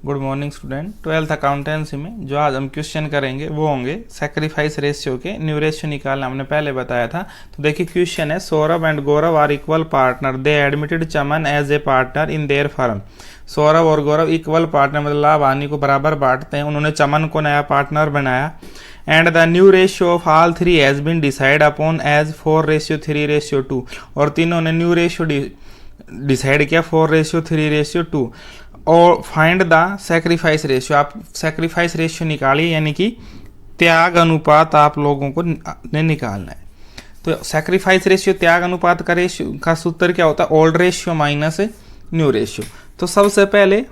Good morning student. 12th accountancy में जो आज हम क्वेश्चन करेंगे वो होंगे सैक्रिफाइस रेशियो के। न्यू रेशियो निकालना हमने पहले बताया था। तो देखिए क्वेश्चन है, Saurabh and Gaurav are equal partner, they admitted Chaman as a partner in their firm. Saurabh और गौरव इक्वल पार्टनर मतलब लाभ हानि को बराबर बांटते हैं। उन्होंने चमन को नया पार्टनर बनाया। And the new ratio of all three has been decide upon as 4:3:2। और तीनों ने न्यू रेशियो डिसाइड किया 4:3:2। और फाइंड द सैक्रिफाइस रेशियो, आप सैक्रिफाइस रेशियो निकालिए, यानी कि त्याग अनुपात आप लोगों को ने निकालना है। तो सैक्रिफाइस रेशियो त्याग अनुपात का रेशियो का सूत्र क्या होता है? Old ratio minus new ratio. तो सबसे पहले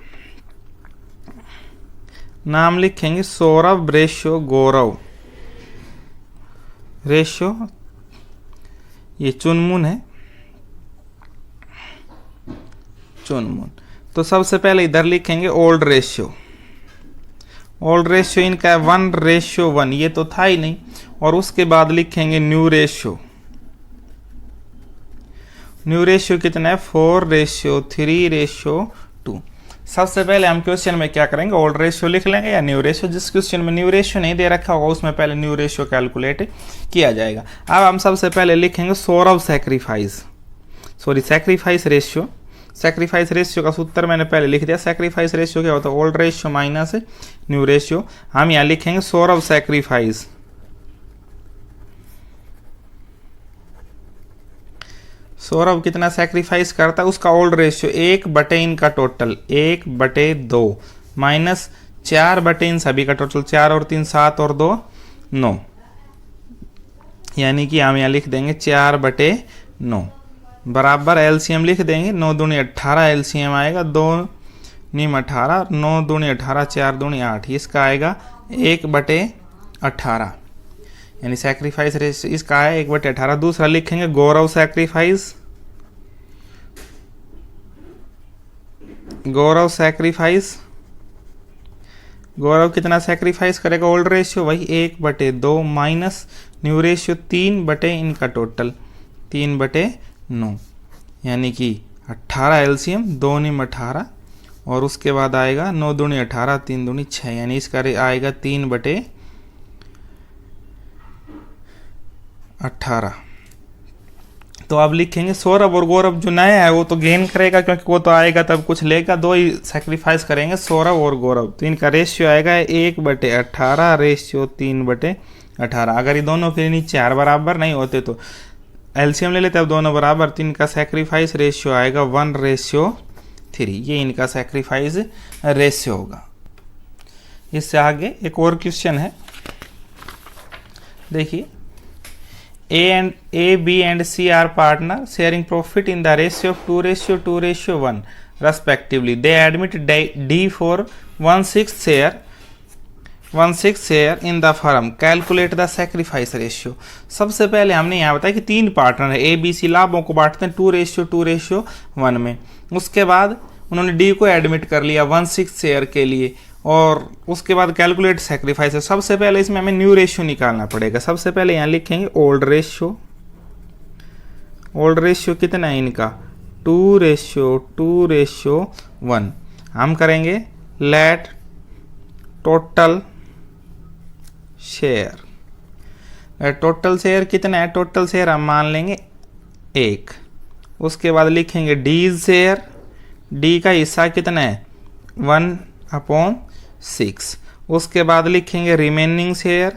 नाम लिखेंगे सौरभ रेशियो गौरव रेशियो, ये चुनमुन है, चुनमुन। तो सबसे पहले इधर लिखेंगे ओल्ड रेशियो। ओल्ड रेशियो इनका है 1:1, ये तो था ही नहीं। और उसके बाद लिखेंगे न्यू रेशियो। न्यू रेशियो कितना है? 4:3:2। सबसे पहले हम क्वेश्चन में क्या करेंगे? ओल्ड रेशियो लिख लेंगे या न्यू रेशियो। जिस क्वेश्चन में न्यू रेशियो नहीं दे रखा होगा उसमें पहले न्यू रेशियो कैलकुलेट किया जाएगा। अब हम सबसे पहले लिखेंगे Saurabh sacrifice ratio. Sacrifice ratio का सूत्र मैंने पहले लिख दिया। सैक्रिफाइस रेशियो क्या होता है? Old ratio minus new ratio. हम यहां लिखेंगे सौरभ सैक्रिफाइस। सौरभ कितना सैक्रिफाइस करता है? उसका ओल्ड रेशियो 1/, इनका टोटल 1/2 माइनस 4/, इन सभी का टोटल 4 और 3 7 और 2 9, यानी कि हम यहाँ लिख देंगे 4/9 बराबर एलसीएम लिख देंगे। 9 दूनी 18 एलसीएम आएगा, 2 नीम 18, 9 दूनी 18, 4 दूनी 8, इसका आएगा 1/18, यानी सैक्रिफाइस रेशियो इसका है 1/18। दूसरा लिखेंगे गौरव सैक्रिफाइस। गौरव कितना सैक्रिफाइस करेगा? ओल्ड रेशियो वही 1/2 माइनस न्यू रेशियो 3/, इनका टोटल 3/9, यानी कि 18 एलसीएम, 2 नीम 18 और उसके बाद आएगा 9 दूनी 18, 3 दूनी 6, यानी इसका आएगा 3/18। तो अब लिखेंगे सौरभ और गौरव जो नया है वो तो गेन करेगा, क्योंकि वो तो आएगा तब कुछ लेगा। दो ही सैक्रिफाइस करेंगे सौरभ और गौरव, तो इनका रेशियो आएगा 1/18 रेशियो 3/18। अगर ये दोनों के नीचे 4 बराबर नहीं होते तो एलसीएम ले लेते हैं, अब दोनों बराबर, तो इनका सैक्रिफाइस रेशियो आएगा 1:3। ये इनका सैक्रिफाइस रेशियो होगा। इससे आगे एक और क्वेश्चन है, देखिए A, B and C are partner sharing profit in the ratio of 2:2:1 respectively. They admit D for 1/6 share in the firm. Calculate the sacrifice ratio. सबसे पहले हमने यहाँ बताया कि 3 पार्टनर है, A, B, C लाभों को बांटते हैं 2:2:1 में। उसके बाद उन्होंने D को एडमिट कर लिया 1/6 शेयर के लिए, और उसके बाद कैलकुलेट सैक्रिफाइस है। सबसे पहले इसमें हमें न्यू रेशियो निकालना पड़ेगा। सबसे पहले यहाँ लिखेंगे ओल्ड रेशियो। ओल्ड रेशियो कितना है इनका? 2:1। हम करेंगे let total share. Total share कितना है? टोटल शेयर हम मान लेंगे 1। उसके बाद लिखेंगे डीज शेयर। डी का हिस्सा कितना है? 1/6। उसके बाद लिखेंगे रिमेनिंग शेयर।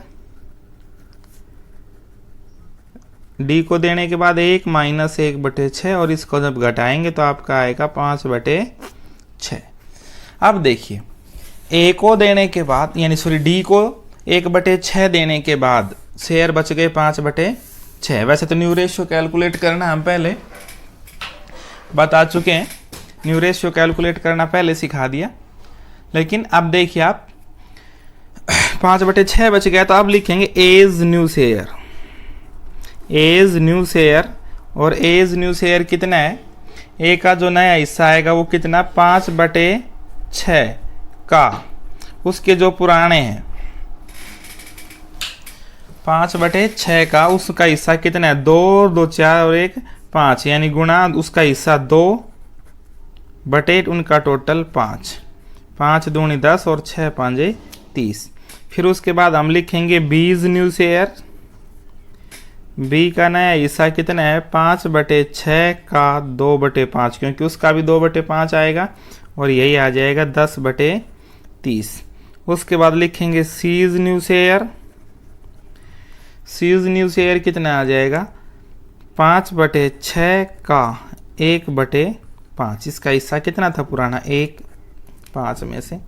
डी को देने के बाद 1 माइनस 1/6, और इसको जब घटाएंगे तो आपका आएगा 5/6। अब देखिए ए को देने के बाद, यानी सॉरी डी को 1/6 देने के बाद शेयर बच गए 5/6। वैसे तो न्यू रेशियो कैलकुलेट करना हम पहले बता चुके हैं, न्यू रेशियो कैलकुलेट करना पहले सिखा दिया। लेकिन अब देखिए आप 5/6 बच गया, तो अब लिखेंगे A's new share. A's new share, और एज न्यू शेयर कितना है? ए का जो नया हिस्सा आएगा वो कितना? 5/6 का, उसके जो पुराने हैं 5/6 का, उसका हिस्सा कितना है? 2, 2, 4 और 1 5, यानी गुणा उसका हिस्सा 2 बटे उनका टोटल 5 5 दूनी 10 और 6 5 30। फिर उसके बाद हम लिखेंगे B is new share. B का नया हिस्सा कितना है 5/6 का 2/5, क्योंकि उसका भी 2/5 आएगा और यही आ जाएगा 10/30। उसके बाद लिखेंगे C is new share. C is new share कितना आ जाएगा 5/6 का 1/5। इसका हिस्सा कितना था पुराना 1/5 में से,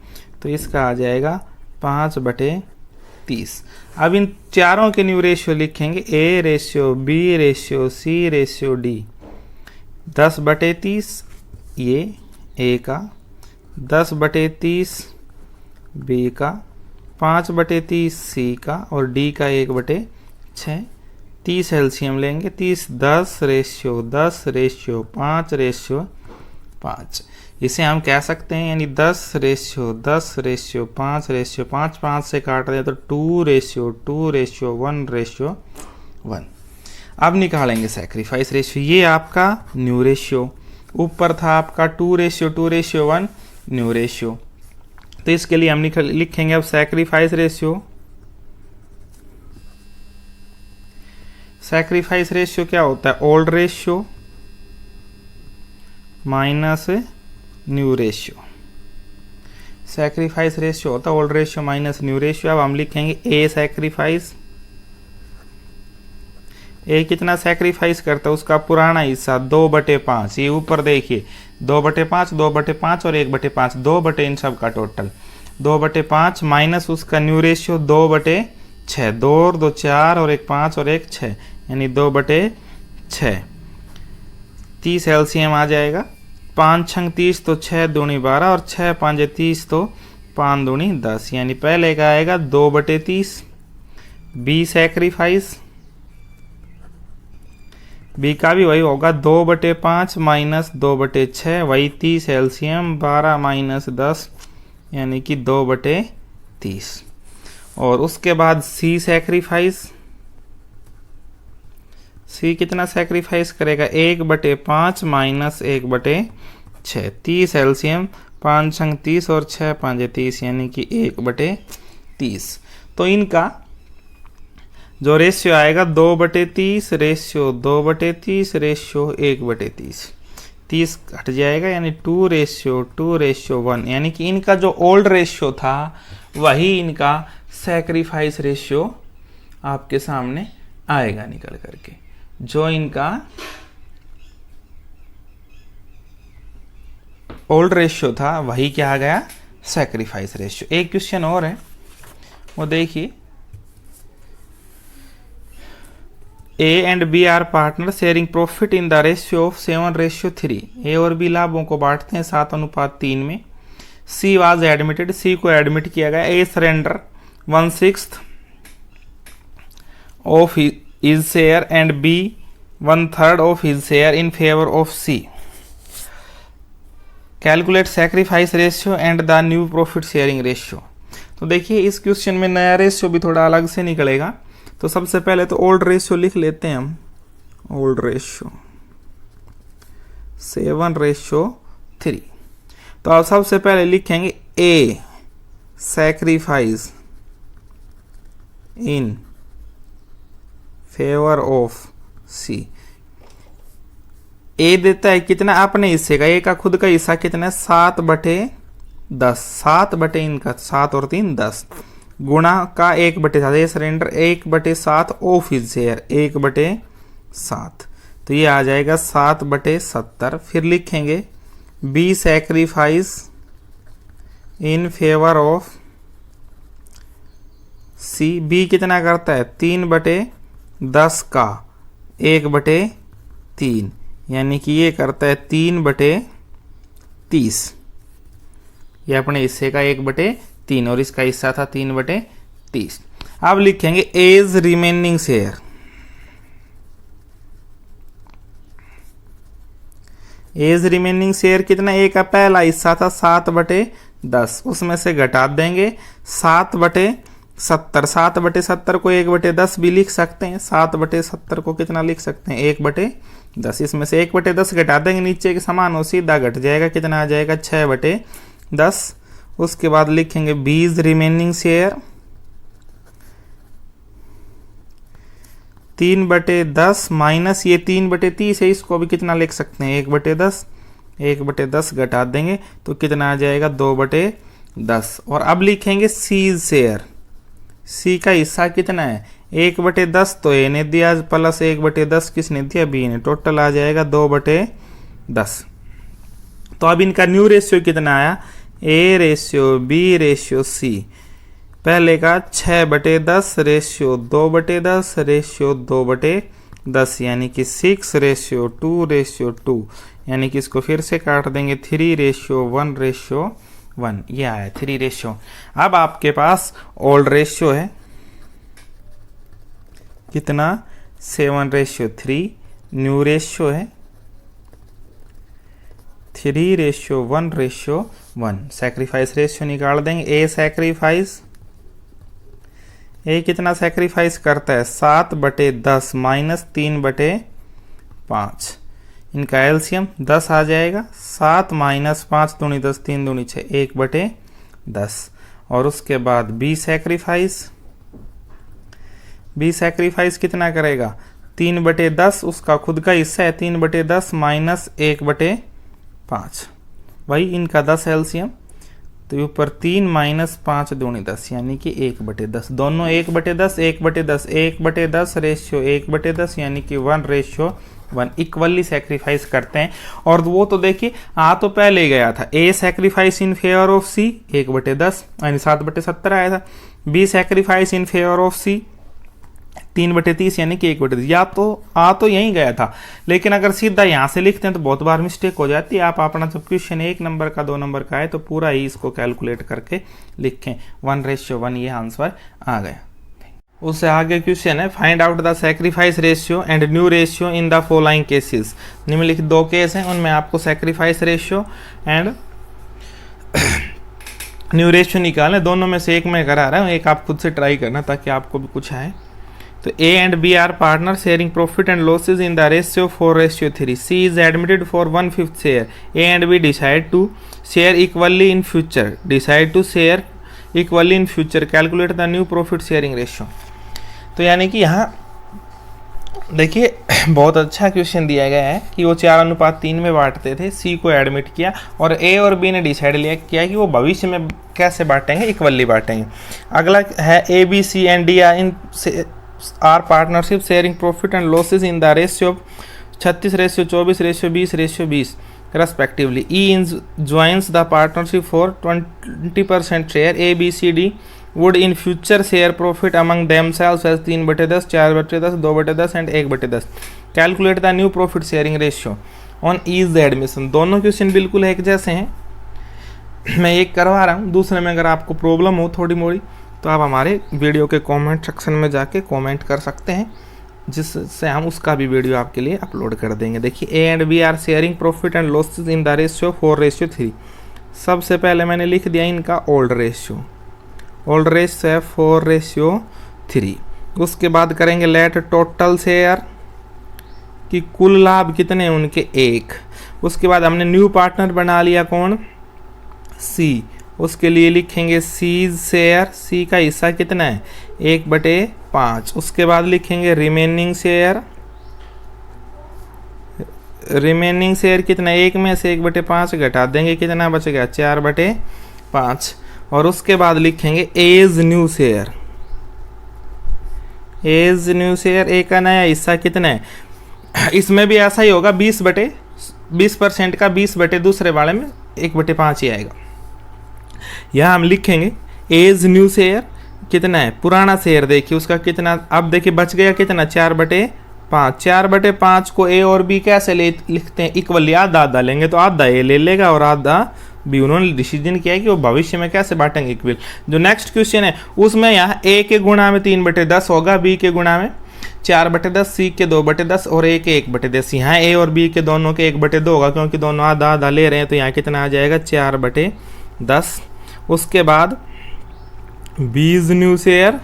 तो इसका आ जाएगा 5/30। अब इन चारों के न्यू रेशियो लिखेंगे A ratio B ratio C ratio D. 10/30 ये ए का, 10/30 बी का, 5/30 सी का और डी का 1/6। 30 एलसीएम लेंगे, 30 10 रेशियो 10 रेशियो 5 रेशियो 5। इसे हम कह सकते हैं यानी 10 रेशियो 10 रेशियो 5 रेशियो 5, 5 से काट दें तो 2 रेशियो 2 रेशियो 1 रेशियो 1। अब निकालेंगे सैक्रिफाइस रेशियो। ये आपका न्यू रेशियो, ऊपर था आपका 2 रेशियो 2 रेशियो 1 न्यू रेशियो। तो इसके लिए हम लिखेंगे अब सैक्रिफाइस रेशियो। सैक्रिफाइस रेशियो क्या होता है old ratio minus new ratio. Sacrifice ratio होता है old ratio minus new ratio. अब हम लिखेंगे ए सैक्रिफाइस। ए कितना सैक्रिफाइस करता है उसका पुराना हिस्सा 2/5। ये ऊपर देखिए 2/5 2/5 और 1/5 2 इन सब का टोटल 2/5 माइनस उसका न्यू रेशियो 2/6। 2 और 2 4 और 1 5 और 1 6 यानी 2/6। 30 एलसीएम आ जाएगा। 5 6 30 तो 6 दूनी 12 और 6 5 30 तो 5 दूनी 10, यानी पहले का आएगा 2/30। B sacrifice. बी का भी वही होगा 2/5 माइनस 2/6 वही 30 एलसीएम 12 माइनस 10 यानी कि 2/30। और उसके बाद सी सैक्रिफाइस। सी कितना सैक्रिफाइस करेगा 1/5 माइनस 1/6। 30 एलसीएम 5 6 30 और 6 5 30 यानी कि 1/30। तो इनका जो रेशियो आएगा 2/30 रेशियो 2/30 रेशियो 1/30। 30 हट जाएगा यानी 2 रेशियो 1, यानी कि इनका जो ओल्ड रेशियो था वही इनका सैक्रिफाइस रेशियो आपके सामने आएगा निकल करके। जो इनका ओल्ड रेशियो था वही क्या आ गया सैक्रिफाइस रेशियो। एक क्वेश्चन और है वो देखिए। A and B are partner sharing profit in the ratio of 7:3। A और बी लाभों को बांटते हैं 7:3 में। She was admitted. सी को एडमिट किया गया। A surrender 1/6 of his share and B 1/3 of his share in favor of C. Calculate sacrifice ratio and the new profit sharing ratio. तो देखिए इस क्वेश्चन में नया रेशियो भी थोड़ा अलग से निकलेगा। तो सबसे पहले तो ओल्ड रेशियो लिख लेते हैं हम। Old ratio 7:3। तो अब सबसे पहले लिखेंगे ए सैक्रिफाइस इन फेवर ऑफ सी। ए देता है कितना अपने हिस्से का, ए का खुद का हिस्सा कितना है 7/10। 7 इनका 7 और 3 10 गुणा का 1/7। A surrender 1/7 of his share 1/7। तो ये आ जाएगा 7/70। फिर लिखेंगे B sacrifice in favour of C. B कितना करता है 3/10 का 1/3 यानी कि ये करता है 3/30। ये अपने हिस्से का 1/3 और इसका हिस्सा था 3/30। अब लिखेंगे A's remaining share. A's remaining share कितना, ए का पहला हिस्सा था 7/10 उसमें से घटा देंगे 7/70। 7/70 को 1/10 भी लिख सकते हैं। 7/70 को कितना लिख सकते हैं 1/10। इसमें से 1/10 घटा देंगे नीचे के समान हो सीधा घट जाएगा, कितना आ जाएगा 6/10। उसके बाद लिखेंगे B is remaining share 3/10 minus ये 3/30 है, इसको भी कितना लिख सकते हैं 1/10, 1/10 घटा देंगे तो कितना आ जाएगा 2/10। और अब लिखेंगे सी इज शेयर, सी का हिस्सा कितना है 1/10 तो ए ने दिया प्लस 1/10 किसने दिया बी ने, टोटल आ जाएगा 2/10। तो अब इनका न्यू रेशियो कितना आया A ratio B ratio C, पहले का 6/10 रेशियो 2/10 रेशियो 2/10 यानी कि 6:2 यानी कि इसको फिर से काट देंगे 3:1:1 ये आया 3 रेशियो। अब आपके पास ओल्ड रेशियो है कितना 7:3, न्यू रेशियो है 3:1:1। सैक्रिफाइस रेशियो निकाल देंगे, ए सैक्रिफाइस ए कितना सैक्रिफाइस करता है 7/10 माइनस 3/5, इनका एलसीएम 10 आ जाएगा, 7 माइनस 5 दूनी 10 3 दूनी 6 1/10। और उसके बाद बी सैक्रिफाइस कितना करेगा 3/10, उसका खुद का हिस्सा है 3/10 माइनस 1/5, वही इनका 10 एलसीएम, तो ऊपर 3 माइनस 5 दूनी 10 यानी कि 1/10, दोनों 1/10 1/10 1/10 रेशियो 1/10 यानी कि 1:1 इक्वली सेक्रीफाइस करते हैं। और वो तो देखिए आ तो पहले ही गया था, A sacrifice in favour of C 1/10 यानी 7/70 आया था, B sacrifice in favour of C 3/30 यानी कि 1/10, या तो आ तो यहीं गया था, लेकिन अगर सीधा यहाँ से लिखते हैं तो बहुत बार मिस्टेक हो जाती है। आप अपना जब क्वेश्चन 1 नंबर का 2 नंबर का है तो पूरा ही इसको कैलकुलेट करके लिखें 1:1 ये आंसर आ गया। उससे आगे क्वेश्चन है find out the sacrifice ratio and new ratio in the following cases. निम्नलिखित 2 केस हैं, उनमें आपको sacrifice ratio and new ratio निकालना, दोनों में से एक मैं करा रहा हूँ, एक आप खुद से ट्राई करना ताकि आपको भी कुछ आए। तो A and B are partners sharing profit and losses in the ratio 4:3. C is admitted for 1/5 share. A and B decide to share equally in future. Decide to share equally in future. Calculate the new profit sharing ratio. तो यानी कि यहाँ देखिए बहुत अच्छा question दिया गया है कि वो 4:3 में बांटते थे, सी को एडमिट किया और ए और बी ने डिसाइड किया कि वो भविष्य में कैसे बांटेंगे, इक्वली बांटेंगे। अगला है A B C and D are partnership sharing profit and losses in the ratio 36:24:20:20 respectively. E joins the partnership for 20% share. A, B, C, D would in future share profit among themselves as 3/10, 4/10, 2/10 and 1/10. Calculate the new profit sharing ratio on ease admission. दोनों question बिल्कुल एक जैसे हैं, मैं एक करवा रहा हूँ, दूसरे में अगर आपको प्रॉब्लम हो थोड़ी मोड़ी तो आप हमारे वीडियो के कमेंट सेक्शन में जाके कमेंट कर सकते हैं, जिससे हम उसका भी वीडियो आपके लिए अपलोड कर देंगे। देखिए A and B are sharing profit and losses in the ratio 4:3। सबसे पहले मैंने लिख दिया इनका ओल्ड रेशियो है 4:3। उसके बाद करेंगे लेट टोटल शेयर कि कुल लाभ कितने उनके 1। उसके बाद हमने न्यू पार्टनर बना लिया कौन सी, उसके लिए लिखेंगे सी शेयर, सी का हिस्सा कितना है 1/5। उसके बाद लिखेंगे रिमेनिंग शेयर कितना, 1 में से 1/5 घटा देंगे, कितना बच गया 4/5। और उसके बाद लिखेंगे एज न्यू शेयर, ए का नया हिस्सा कितना है, इसमें भी ऐसा ही होगा 20% का 20 दूसरे वाले में 1/5 ही आएगा। यहाँ हम लिखेंगे एज न्यू शेयर कितना है, पुराना शेयर देखिए उसका कितना, अब देखिए बच गया कितना 4/5। 4/5 को ए और बी कैसे लिखते हैं इक्वली, आधा लेंगे तो आधा ए ले लेगा और आधा बी। उन्होंने डिसीजन किया है कि वो भविष्य में कैसे बांटेंगे इक्वल। जो नेक्स्ट क्वेश्चन है उसमें यहाँ ए के गुणा में 3/10 होगा, बी के गुणा में 4/10, सी के 2/10 और ए के 1/10। यहाँ ए और बी के दोनों के 1/2 होगा क्योंकि दोनों आधा ले रहे हैं, तो यहाँ कितना आ जाएगा 4/10। उसके बाद बी इज न्यू शेयर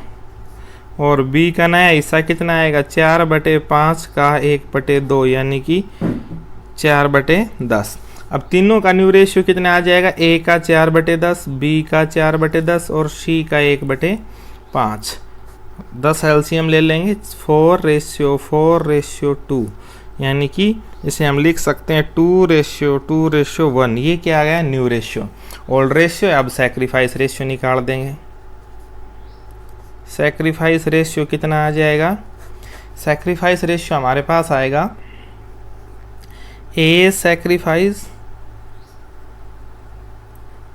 और बी का नया हिस्सा कितना आएगा 4/5 का 1/2 यानी कि 4/10। अब तीनों का न्यू रेशियो कितना आ जाएगा, ए का 4/10, बी का 4/10 और सी का 1/5। 10 एलसीएम ले लेंगे, 4:4:2, यानी कि इसे हम लिख सकते हैं 2:2:1। ये क्या आ गया, न्यू रेशियो। ओल्ड रेशियो, अब सैक्रिफाइस रेशियो निकाल देंगे। सैक्रिफाइस रेशियो कितना आ जाएगा, सैक्रिफाइस रेशियो हमारे पास आएगा ए सैक्रिफाइस,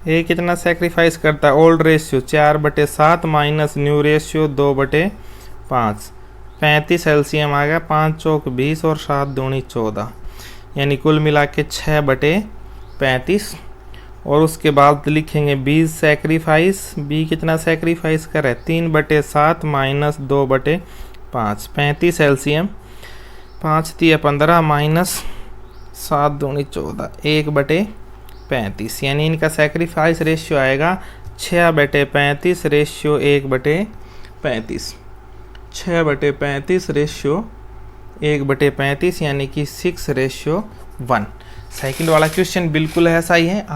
ए कितना सैक्रिफाइस करता है, old ratio 4/7 minus new ratio 2/5, 35 LCM आ गया, 5 चौक 20 और 7 दूनी 14, यानी कुल मिला के 6/35। और उसके बाद लिखेंगे बी सैक्रिफाइस, बी कितना सैक्रिफाइस करे, 3/7 माइनस 2/5, 35 एलसीएम, 5 × 15 माइनस 7 दूनी 14, 1/35, यानी इनका सैक्रिफाइस रेशियो आएगा 6/35 रेशियो 1/35, 6/35 रेशियो 1/35, यानी कि 6:1। सेकंड वाला क्वेश्चन बिल्कुल ऐसा ही है। आप